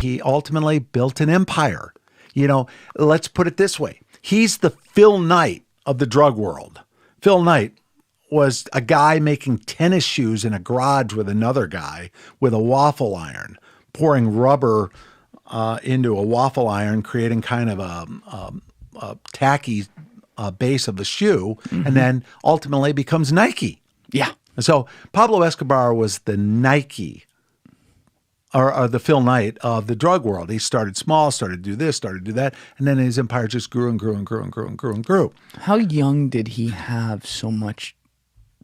he ultimately built an empire. You know, let's put it this way. He's the Phil Knight of the drug world. Phil Knight was a guy making tennis shoes in a garage with another guy with a waffle iron, pouring rubber into a waffle iron, creating kind of a tacky base of the shoe, and then ultimately becomes Nike. Yeah. So Pablo Escobar was the Nike or the Phil Knight of the drug world. He started small, started to do this, started to do that, and then his empire just grew and grew and grew and grew and grew and grew. How young did he have so much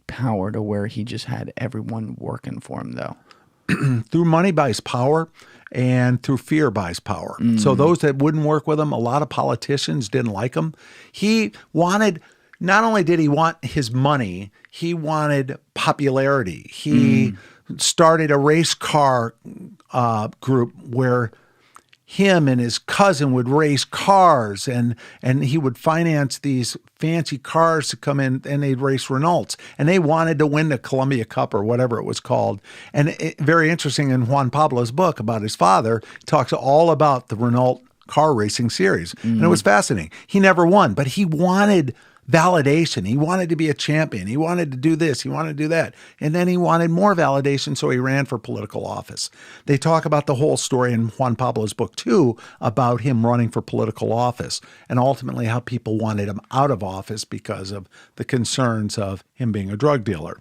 power to where he just had everyone working for him, though? Through money buys power, and through fear buys power. So those that wouldn't work with him, a lot of politicians didn't like him. He wanted, not only did he want his money, he wanted popularity. He started a race car group where him and his cousin would race cars, and he would finance these fancy cars to come in, and they'd race Renaults, and they wanted to win the Columbia Cup or whatever it was called. And very interesting, in Juan Pablo's book about his father, he talks all about the Renault car racing series, and it was fascinating. He never won, but he wanted validation. He wanted to be a champion. He wanted to do this. He wanted to do that. And then he wanted more validation, so he ran for political office. They talk about the whole story in Juan Pablo's book, too, about him running for political office and ultimately how people wanted him out of office because of the concerns of him being a drug dealer.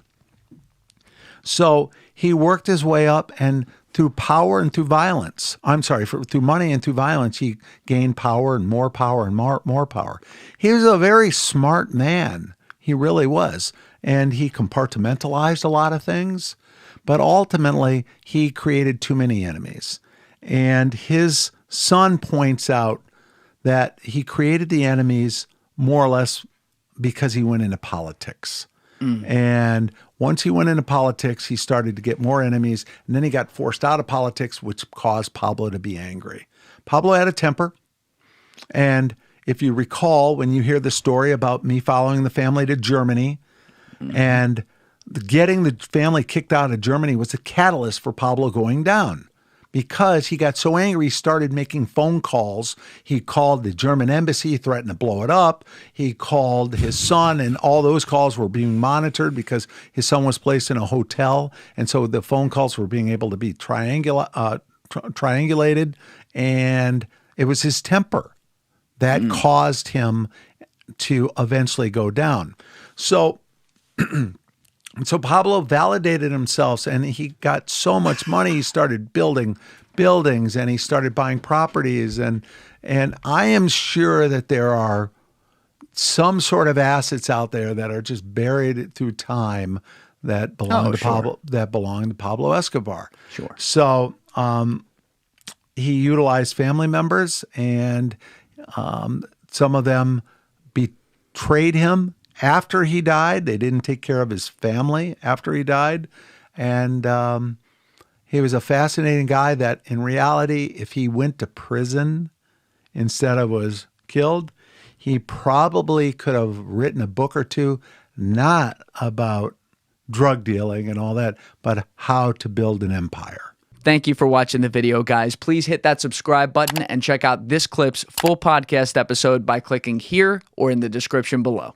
So he worked his way up, and through power and through violence, through money and through violence, he gained power and more power and more power. He was a very smart man. He really was. And he compartmentalized a lot of things, but ultimately he created too many enemies. And his son points out that he created the enemies more or less because he went into politics. And once he went into politics, he started to get more enemies, and then he got forced out of politics, which caused Pablo to be angry. Pablo had a temper, and if you recall, when you hear the story about me following the family to Germany, and getting the family kicked out of Germany was a catalyst for Pablo going down. Because he got so angry, he started making phone calls. He called the German embassy, threatened to blow it up. He called his son, and all those calls were being monitored because his son was placed in a hotel. And so the phone calls were being able to be triangulated. And it was his temper that caused him to eventually go down. So Pablo validated himself, and he got so much money. He started building buildings, and he started buying properties. And I am sure that there are some sort of assets out there that are just buried through time that belong to Pablo Escobar. Sure. So he utilized family members, and some of them betrayed him. After he died, they didn't take care of his family after he died. And he was a fascinating guy that in reality, if he went to prison instead of was killed, he probably could have written a book or two, not about drug dealing and all that, but how to build an empire. Thank you for watching the video, guys. Please hit that subscribe button and check out this clip's full podcast episode by clicking here or in the description below.